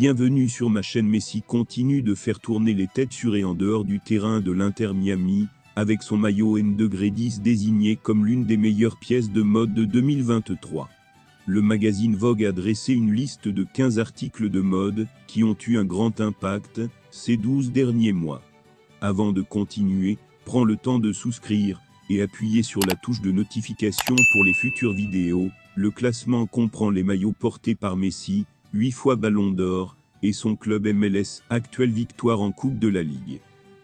Bienvenue sur ma chaîne. Messi continue de faire tourner les têtes sur et en dehors du terrain de l'Inter Miami, avec son maillot N2-10 désigné comme l'une des meilleures pièces de mode de 2023. Le magazine Vogue a dressé une liste de 15 articles de mode qui ont eu un grand impact ces 12 derniers mois. Avant de continuer, prends le temps de souscrire et appuyer sur la touche de notification pour les futures vidéos. Le classement comprend les maillots portés par Messi, 8 fois Ballon d'Or, et son club MLS, actuelle victoire en Coupe de la Ligue.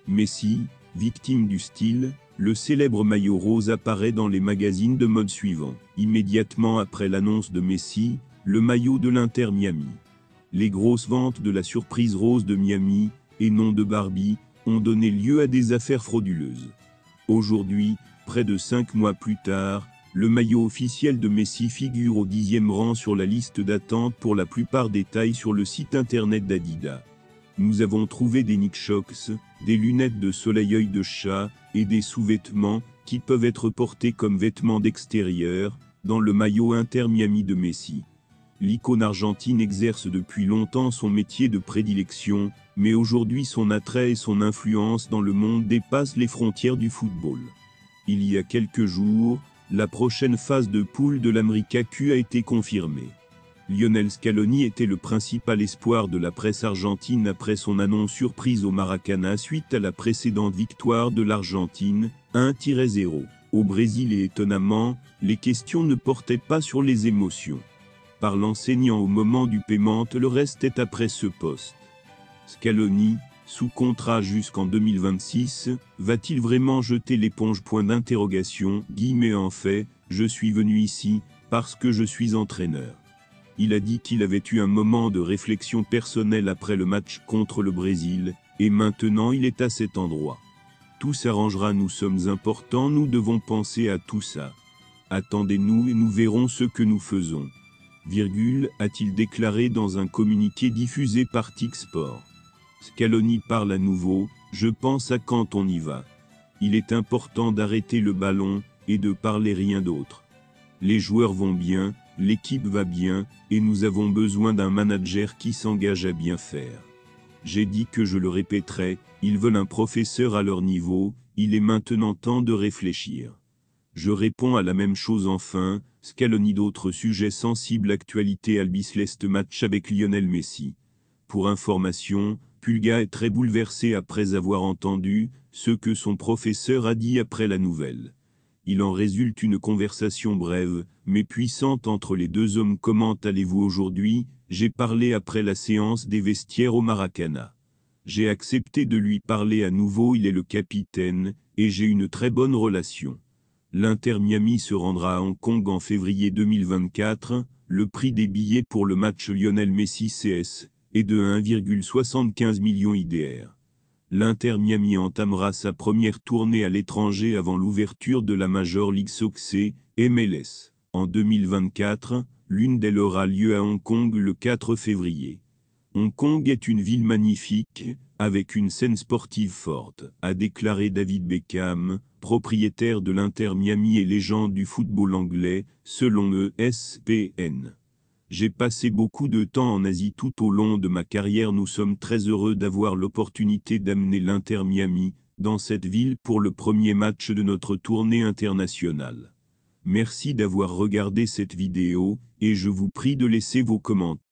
Messi, victime du style, le célèbre maillot rose apparaît dans les magazines de mode suivants. Immédiatement après l'annonce de Messi, le maillot de l'Inter Miami. Les grosses ventes de la surprise rose de Miami, et non de Barbie, ont donné lieu à des affaires frauduleuses. Aujourd'hui, près de 5 mois plus tard, le maillot officiel de Messi figure au 10e rang sur la liste d'attente pour la plupart des tailles sur le site internet d'Adidas. Nous avons trouvé des Knickknacks, des lunettes de soleil œil de chat, et des sous-vêtements, qui peuvent être portés comme vêtements d'extérieur, dans le maillot Inter Miami de Messi. L'icône argentine exerce depuis longtemps son métier de prédilection, mais aujourd'hui son attrait et son influence dans le monde dépassent les frontières du football. Il y a quelques jours, la prochaine phase de poule de l'América Cup a été confirmée. Lionel Scaloni était le principal espoir de la presse argentine après son annonce surprise au Maracanã suite à la précédente victoire de l'Argentine, 1-0. Au Brésil et étonnamment, les questions ne portaient pas sur les émotions. Par l'enseignant au moment du paiement, le reste est après ce poste. Scaloni, sous contrat jusqu'en 2026, va-t-il vraiment jeter l'éponge? En fait, je suis venu ici, parce que je suis entraîneur. Il a dit qu'il avait eu un moment de réflexion personnelle après le match contre le Brésil, et maintenant il est à cet endroit. Tout s'arrangera, nous sommes importants, nous devons penser à tout ça. Attendez-nous et nous verrons ce que nous faisons. A-t-il déclaré dans un communiqué diffusé par TikSport. Scaloni parle à nouveau, je pense à quand on y va. Il est important d'arrêter le ballon, et de parler rien d'autre. Les joueurs vont bien, l'équipe va bien, et nous avons besoin d'un manager qui s'engage à bien faire. J'ai dit que je le répéterai, ils veulent un professeur à leur niveau, il est maintenant temps de réfléchir. Je réponds à la même chose enfin, Scaloni. D'autres sujets sensibles. Actualité Albiceleste match avec Lionel Messi. Pour information, Pulga est très bouleversé après avoir entendu ce que son professeur a dit après la nouvelle. Il en résulte une conversation brève, mais puissante entre les deux hommes. Comment allez-vous aujourd'hui? J'ai parlé après la séance des vestiaires au Maracanã. J'ai accepté de lui parler à nouveau, il est le capitaine, et j'ai une très bonne relation. L'Inter Miami se rendra à Hong Kong en février 2024, le prix des billets pour le match Lionel Messi CS est de 1,75 million IDR. L'Inter Miami entamera sa première tournée à l'étranger avant l'ouverture de la Major League Soccer, MLS. En 2024, l'une d'elles aura lieu à Hong Kong le 4 février. Hong Kong est une ville magnifique, avec une scène sportive forte, a déclaré David Beckham, propriétaire de l'Inter Miami et légende du football anglais, selon ESPN. J'ai passé beaucoup de temps en Asie tout au long de ma carrière. Nous sommes très heureux d'avoir l'opportunité d'amener l'Inter Miami dans cette ville pour le premier match de notre tournée internationale. Merci d'avoir regardé cette vidéo, et je vous prie de laisser vos commentaires.